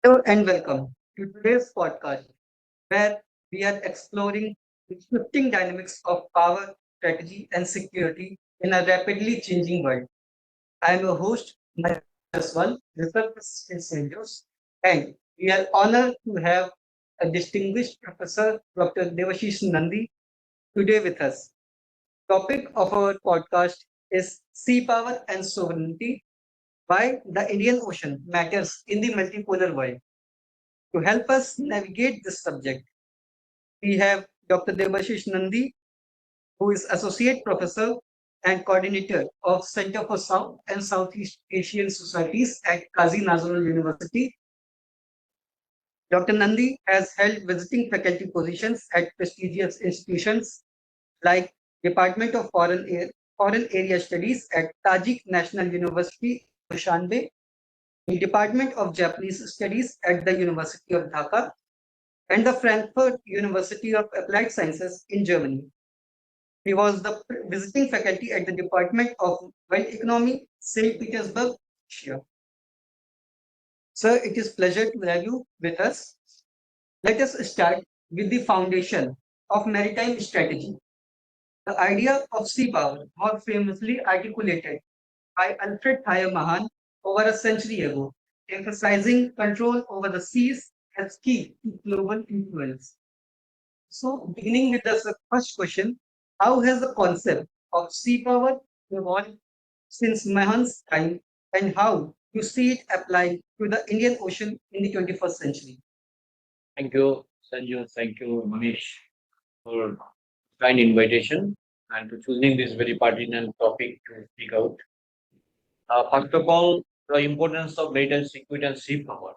Hello and welcome to today's podcast, where we are exploring the shifting dynamics of power, strategy, and security in a rapidly changing world. I am your host, Najaswal, researcher in CENJOWS, and we are honored to have a distinguished professor, Dr. Debasish Nandy, today with us. Topic of our podcast is sea power and sovereignty, why the Indian Ocean matters in the multipolar world. To help us navigate this subject, we have Dr. Debashish Nandy, who is Associate Professor and Coordinator of Center for South and Southeast Asian Societies at Kazi Nazrul University. Dr. Nandy has held visiting faculty positions at prestigious institutions like Department of Foreign Area Studies at Tajik National University, Dushanbe, the Department of Japanese Studies at the University of Dhaka, and the Frankfurt University of Applied Sciences in Germany. He was the visiting faculty at the Department of World Economy, St. Petersburg, Russia. Sir, it is pleasure to have you with us. Let us start with the foundation of maritime strategy. The idea of sea power was famously articulated by Alfred Thayer Mahan over a century ago, emphasizing control over the seas as key to global influence. So, beginning with the first question, how has the concept of sea power evolved since Mahan's time, and how you see it applied to the Indian Ocean in the 21st century? Thank you, Sanju. Thank you, Manish, for kind invitation and to choosing this very pertinent topic to speak out. First of all, the importance of maritime security and sea power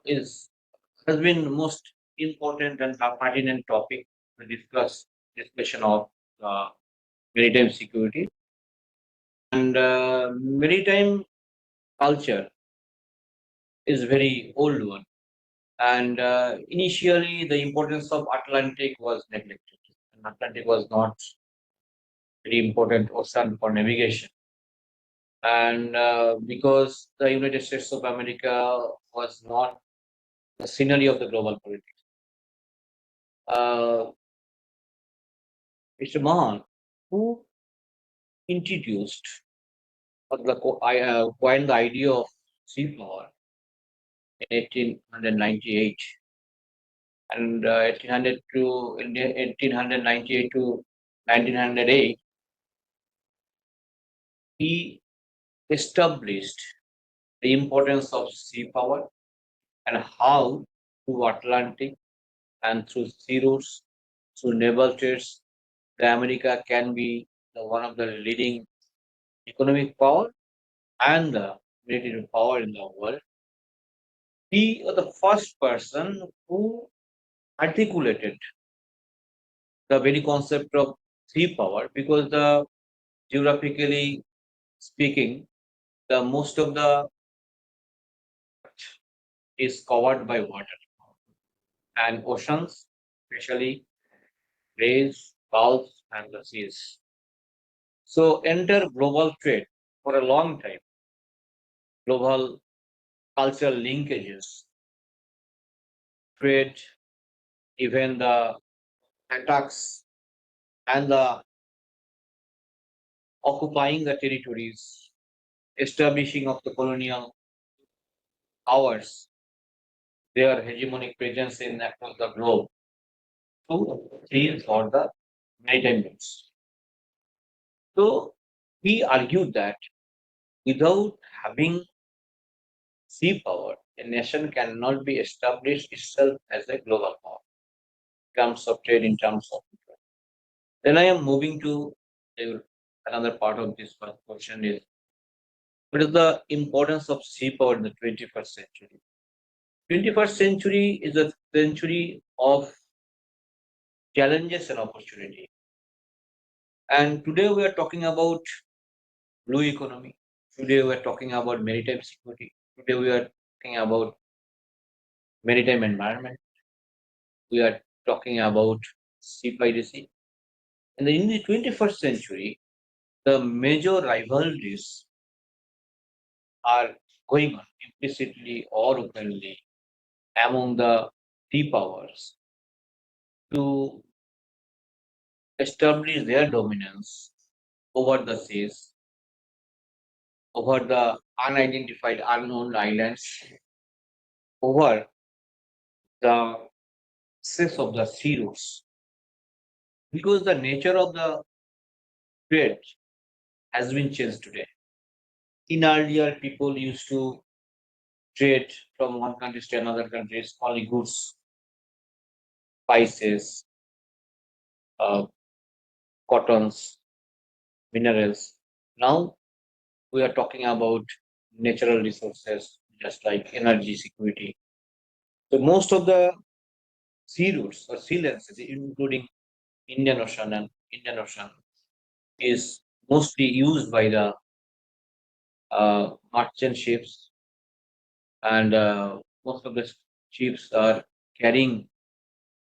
is has been most important and pertinent topic to discussion of uh, maritime security and maritime culture is very old one. And initially, the importance of Atlantic was neglected. And Atlantic was not very important ocean for navigation. And because the United States of America was not the scenery of the global politics. Uh, Mr. Mahan, who introduced or coined the idea of sea power in 1898 and 1898 to 1908, he established the importance of sea power and how through Atlantic and through sea routes, through naval trades, the America can be one of the leading economic power and the military power in the world. He was the first person who articulated the very concept of sea power because the geographically speaking, the most of the is covered by water and oceans, especially rays, gulfs, and the seas. So enter global trade for a long time, global cultural linkages, trade, even the attacks and the occupying the territories, establishing of the colonial powers, their hegemonic presence in across the globe to seas or the maritime routes. So he argued that without having sea power, a nation cannot be established itself as a global power in terms of trade, in terms of influence. Then I am moving to another part of this first question is what is the importance of sea power in the 21st century? 21st century is a century of challenges and opportunity. And today we are talking about blue economy. Today we are talking about maritime security. Today we are talking about maritime environment. We are talking about sea piracy. And in the 21st century, the major rivalries are going on implicitly or openly among the sea powers to establish their dominance over the seas, over the unidentified unknown islands, over the access of the sea routes. Because the nature of the trade has been changed today. In earlier, people used to trade from one country to another country, only goods, spices, uh, cottons, minerals. Now we are talking about natural resources, just like energy security. So most of the sea routes or sea lanes, including Indian Ocean, is mostly used by the merchant ships, and most of the ships are carrying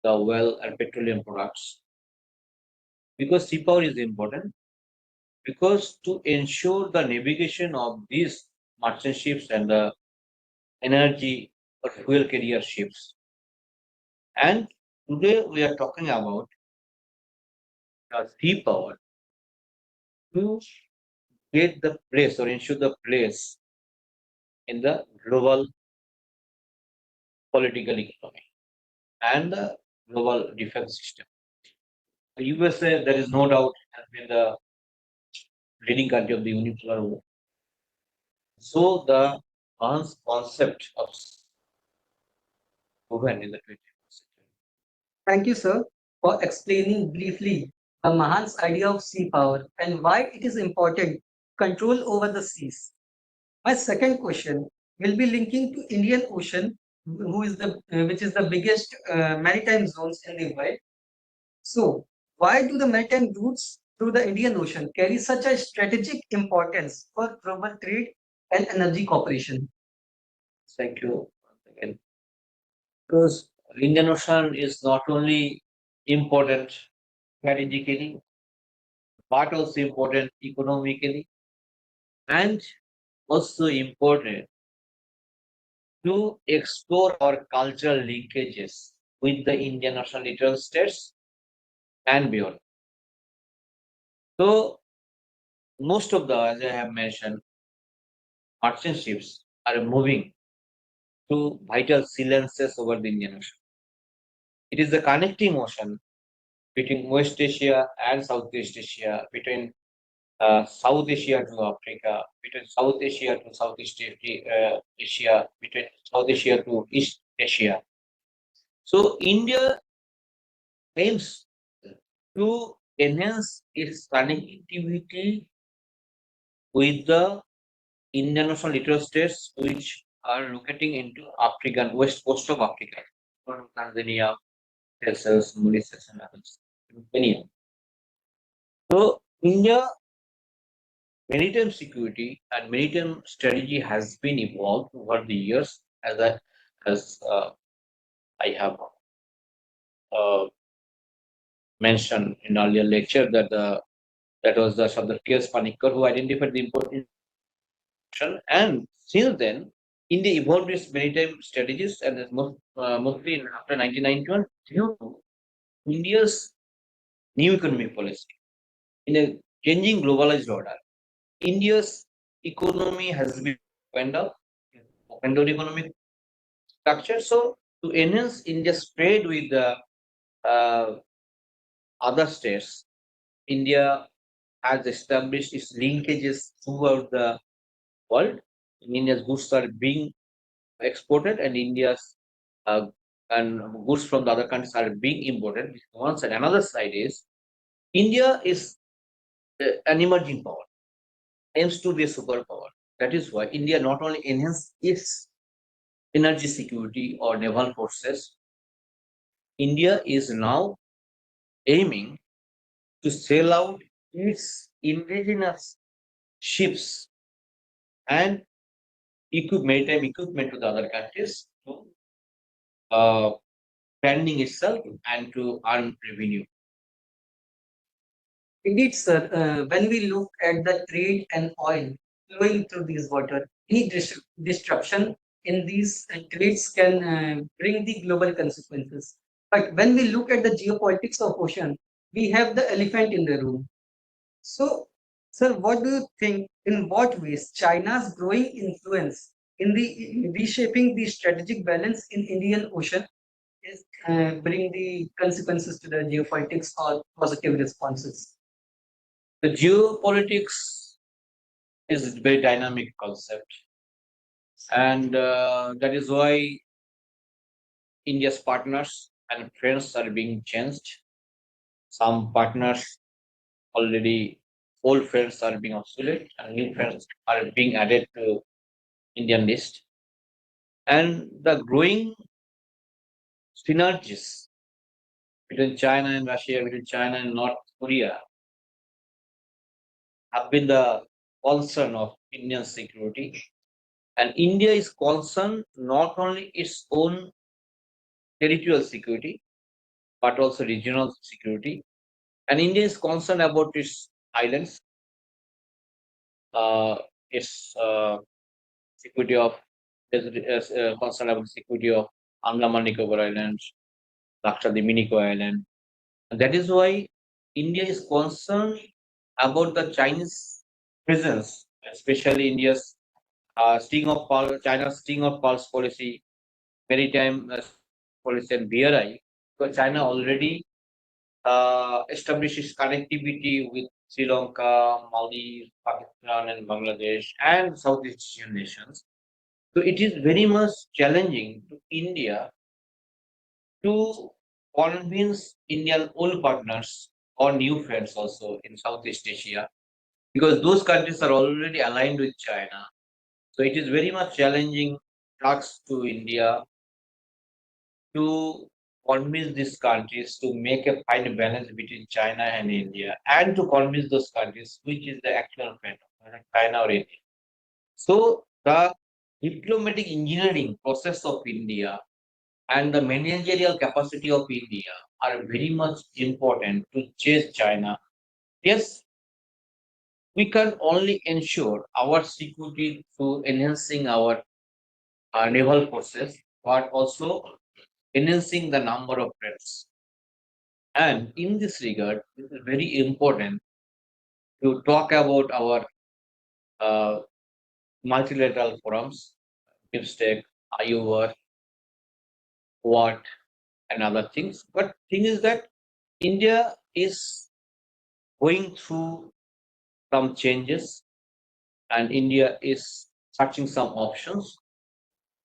the oil and petroleum products. Because sea power is important, because to ensure the navigation of these merchant ships and the energy or fuel carrier ships. And today we are talking about sea power to get the place or ensure the place in the global political economy and the global defense system. The USA, there is no doubt, has been the leading country of the unipolar world. So the concept of proven in the 21st century. Thank you, sir, for explaining briefly the Mahan's idea of sea power and why it is important to control over the seas. My second question will be linking to Indian Ocean, which is the biggest maritime zones in the world. So, why do the maritime routes through the Indian Ocean carry such a strategic importance for global trade and energy cooperation? Thank you once again. Because Indian Ocean is not only important strategically, but also important economically, and also important to explore our cultural linkages with the Indian Ocean littoral states and beyond. So most of the, as I have mentioned, merchant ships are moving through vital sea lenses over the Indian Ocean. It is the connecting ocean between West Asia and Southeast Asia, between South Asia to Africa, between South Asia to Asia, between South Asia to East Asia. So India aims to enhance its connectivity with the Indian Ocean littoral states which are locating into African west coast of Africa, from Tanzania, Seychelles, Mauritius, and others. Many. So India maritime security and maritime strategy has been evolved over the years, as I have uh, mentioned in earlier lecture that was the Shabda K.S. Panikkar who identified the important and since then India evolved its maritime strategies and mostly after 1991 due to India's new economic policy in a changing globalized order. India's economy has been opened door economic structure. So to enhance India's trade with the uh, other states, India has established its linkages throughout the world. India's goods are being exported, and India's uh, and goods from the other countries are being imported. One side, another side is India is an emerging power, aims to be a superpower. That is why India not only enhance its energy security or naval forces, India is now aiming to sell out its indigenous ships and maritime equipment to the other countries to uh, branding itself and to earn revenue. Indeed, sir, when we look at the trade and oil flowing through these water, any disruption in these trades can bring the global consequences. But when we look at the geopolitics of ocean, we have the elephant in the room. So, sir, what do you think? In what ways China's growing influence in the reshaping the strategic balance in Indian Ocean is bring the consequences to the geopolitics or positive responses? The geopolitics is a very dynamic concept, and that is why India's partners and friends are being changed. Some partners already old friends are being obsolete, and new friends are being added to Indian list. And the growing synergies between China and Russia, between China and North Korea, have been the concern of Indian security. And India is concerned not only its own territorial security, but also regional security. And India is concerned about its islands, uh, its security of is concerned about security of Andaman Nicobar Islands, Lakshadweep Island. And that is why India is concerned about the Chinese presence, especially India's China's sting of pulse policy, maritime policy, and BRI. Because China already establishes connectivity with Sri Lanka, Maldives, Pakistan, and Bangladesh, and Southeast Asian nations. So it is very much challenging to India to convince Indian old partners or new friends also in Southeast Asia, because those countries are already aligned with China. So it is very much challenging task to India to convince these countries to make a fine balance between China and India, and to convince those countries which is the actual friend, whether China or India. So the diplomatic engineering process of India and the managerial capacity of India are very much important to chase China. Yes, we can only ensure our security through enhancing our naval forces, but also enhancing the number of friends. And in this regard, it is very important to talk about our uh, multilateral forums, BIMSTEC, IUR, what, and other things. But thing is that India is going through some changes, and India is searching some options,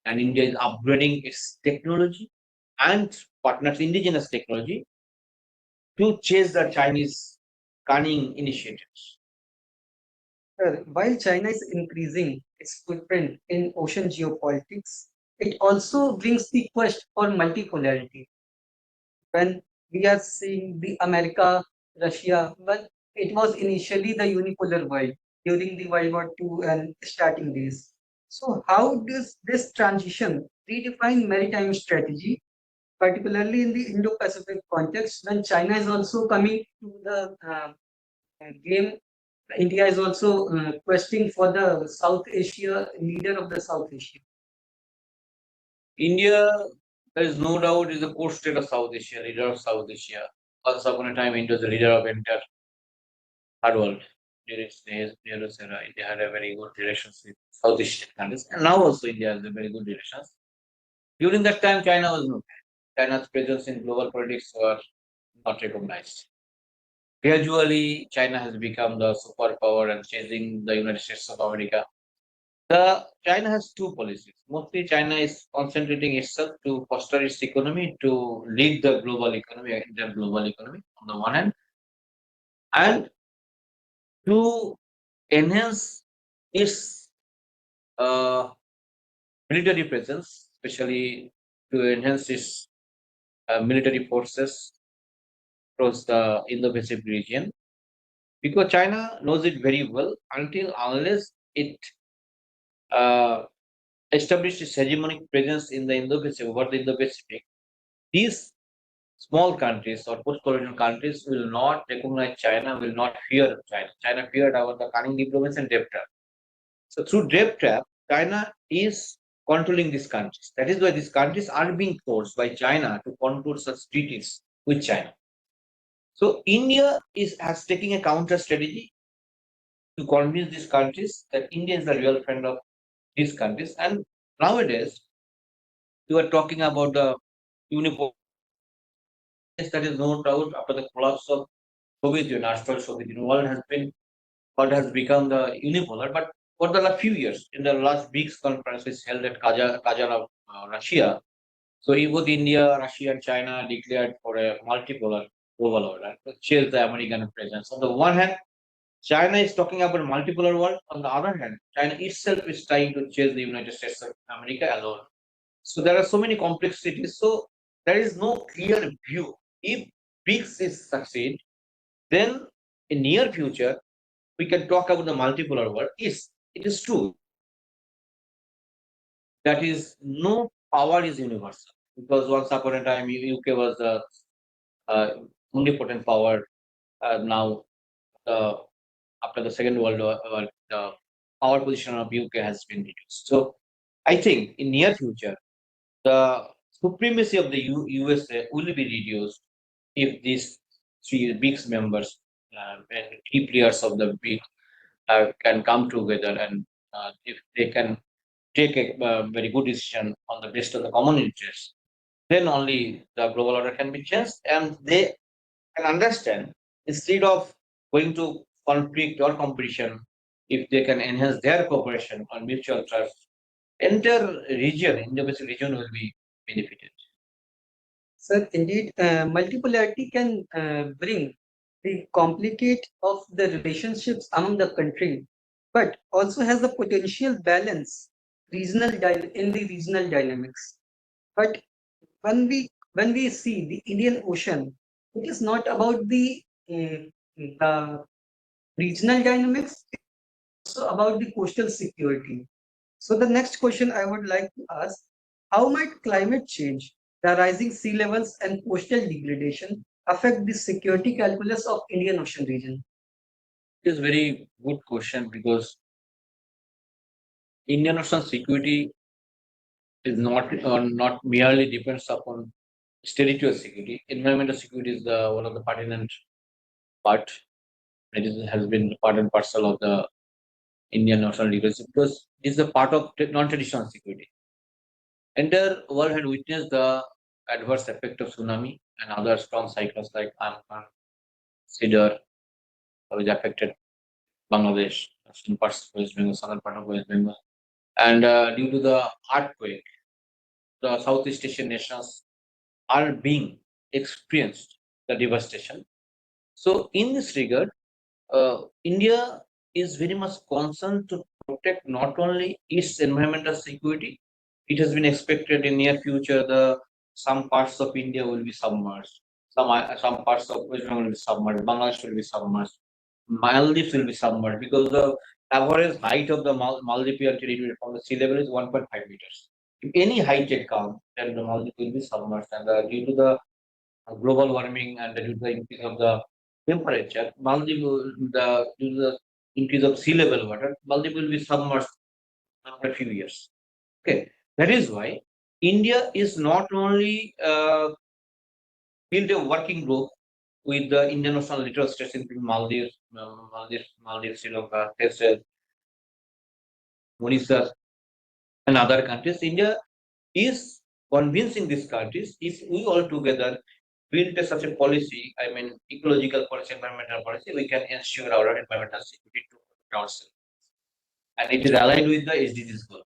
and India is upgrading its technology and partners indigenous technology to chase the Chinese cunning initiatives. While China is increasing its footprint in ocean geopolitics, it also brings the quest for multipolarity. When we are seeing the America, Russia, well, it was initially the unipolar world during the World War II and starting days. So, how does this transition redefine maritime strategy, particularly in the Indo-Pacific context, when China is also coming to the game? India is also questing for the South Asia leader of the South Asia. India, there is no doubt, is the core state of South Asia, leader of South Asia. Once upon a time, India was the leader of entire third world. During Nehru's era, India had a very good relations with South Asian countries, and now also India has a very good relations. During that time, China was no. China's presence in global politics were not recognized. Gradually, China has become the superpower and chasing the United States of America. The China has two policies. Mostly, China is concentrating itself to foster its economy, to lead the global economy, the global economy on the one hand, and to enhance its uh, military presence, especially to enhance its military forces across the Indo-Pacific region. Because China knows it very well, until unless it uh, established its hegemonic presence in the Indo-Pacific, over the Indo-Pacific, these small countries or post-colonial countries will not recognize China, will not fear China. China feared about the cunning diplomats and debt trap. So through debt trap, China is controlling these countries. That is why these countries are being forced by China to control such treaties with China. So India is has taking a counter strategy to convince these countries that India is the real friend of these countries. And nowadays, you are talking about the unipolar that is no doubt after the collapse of Soviet Union, after Soviet Union, world has become the unipolar. But for the last few years, in the last big conference which held at Kazan, Russia, so both India, Russia, and China declared for a multipolar global order to chase the American presence. On the one hand, China is talking about multipolar world. On the other hand, China itself is trying to chase the United States of America alone. So there are so many complexities. So there is no clear view. If BRICS is succeed, then in near future we can talk about the multipolar world. Yes, it is true. That is, no power is universal because once upon a time UK was the uh, omnipotent power. Now, after the Second World War, the power position of UK has been reduced. So I think in near future the supremacy of the USA will be reduced if these three BRICS members and key players of the BRICS can come together and if they can take a very good decision on the basis of the common interests, then only the global order can be changed and they can understand instead of going to conflict or competition, if they can enhance their cooperation on mutual trust, entire region, Indo-Pacific region will be benefited. Sir, indeed, multipolarity can bring the complicate of the relationships among the country, but also has the potential balance in the regional dynamics. But when we see the Indian Ocean, it is not about the regional dynamics, it's also about the coastal security. So the next question I would like to ask, how might climate change, the rising sea levels and coastal degradation affect the security calculus of Indian Ocean region? It is very good question because Indian Ocean security is not merely depends upon territorial security. Environmental security is the one of the pertinent part. Has been part and parcel of the Indian national leadership because it is a part of non-traditional security. Entire world had witnessed the adverse effect of tsunami and other strong cyclones like Amphan, Cedar, which affected Bangladesh, some parts of West Bengal, southern part of West Bengal. And due to the earthquake, the Southeast Asian nations are being experienced the devastation. So in this regard, India is very much concerned to protect not only its environmental security. It has been expected in near future the some parts of India will be submerged, some parts of West Bengal will be submerged, Bangladesh will be submerged, Maldives will be submerged because the average height of the Maldivian territory from the sea level is 1.5 meters. If any height it comes, then the Maldives will be submerged, and due to the global warming and due to the increase of the temperature, Maldives due to the increase of sea level water, Maldives will be submerged after a few years. Okay, that is why India is not only built a working group with the Indian Ocean littoral states including Maldives, Sri Lanka, Seychelles, Mauritius, and other countries. India is convincing these countries if we all together build such a policy, I mean ecological policy, environmental policy, we can ensure our environmental security to protect ourselves. And it is aligned with the SDGs goal.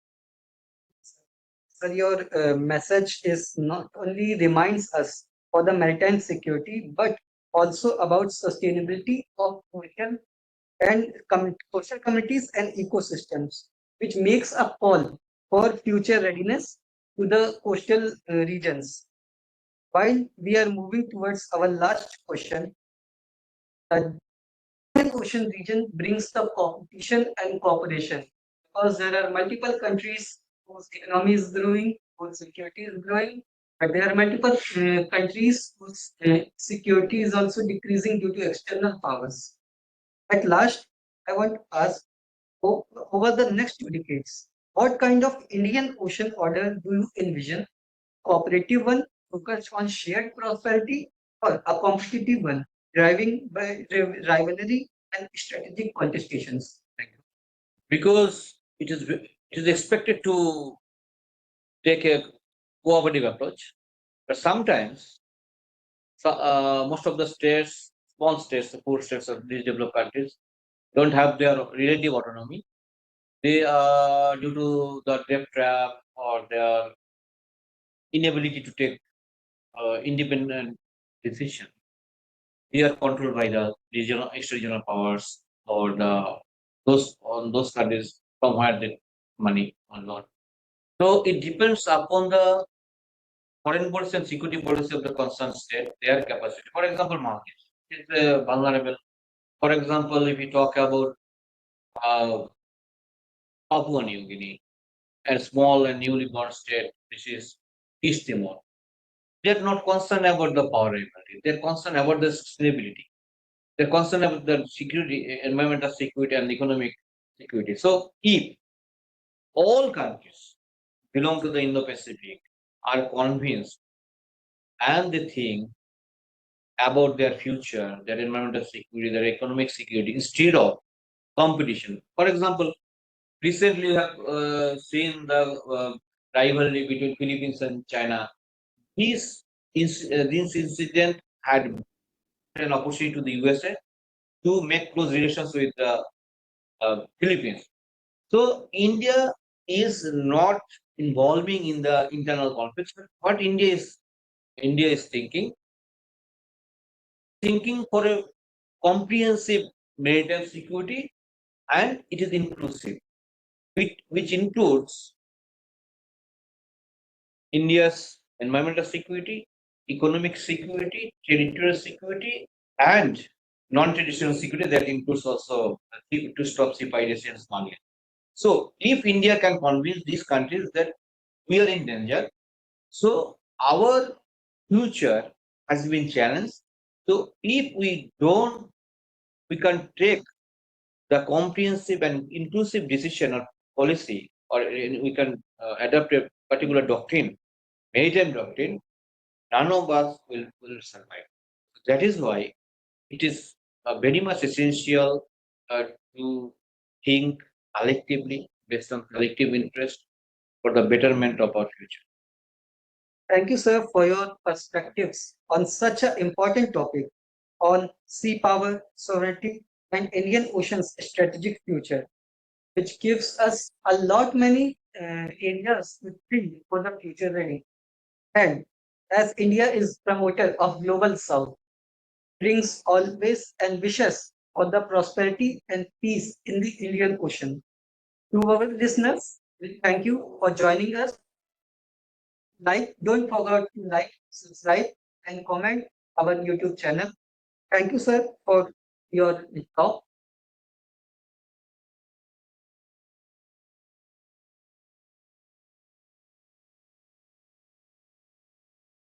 Sir, your message is not only reminds us for the maritime security, but also about sustainability of ocean and coastal communities and ecosystems, which makes a call for future readiness to the coastal regions. While we are moving towards our last question, the Indian Ocean region brings the competition and cooperation because there are multiple countries whose economy is growing, whose security is growing, but there are multiple countries whose security is also decreasing due to external powers. At last, I want to ask over the next 2 decades, What kind of Indian Ocean order do you envision? Cooperative one focused on shared prosperity, or a competitive one driving by rivalry and strategic contestations? Thank you. Because it is expected to take a cooperative approach, but sometimes most of the states, small states, the poor states of these developed countries, don't have their relative autonomy. They are due to the debt trap or their inability to take independent decision. They are controlled by the regional, extra-regional powers or those countries from where they money or not. So it depends upon the foreign policy and security policy of the concerned state, their capacity. For example, markets is vulnerable. For example, if we talk about uh, Papua New Guinea, a small and newly born state, which is East Timor, they're not concerned about the power rivalry. They're concerned about the sustainability. They're concerned about the security, environmental security, and economic security. So, if all countries belong to the Indo-Pacific are convinced and they think about their future, their environmental security, their economic security, instead of competition. For example, recently we have seen the rivalry between Philippines and China. This incident had an opportunity to the USA to make close relations with the Philippines. So India is not involving in the internal conflicts. What India is thinking for a comprehensive maritime security, and it is inclusive, which includes India's environmental security, economic security, territorial security, and non-traditional security that includes also to stop sea piracy and smuggling. So, if India can convince these countries that we are in danger, so our future has been challenged. So, if we can take the comprehensive and inclusive decision or policy, or we can adopt a particular doctrine, maritime doctrine, none of us will survive. That is why it is very much essential to think collectively based on collective interest for the betterment of our future. Thank you, sir, for your perspectives on such an important topic on sea power, sovereignty, and Indian Ocean's strategic future, which gives us a lot many areas to think for the future ready. And as India is promoter of Global South, brings always and wishes for the prosperity and peace in the Indian Ocean. To our listeners, we thank you for joining us. Don't forget to like, subscribe, and comment our YouTube channel. Thank you, sir, for your talk.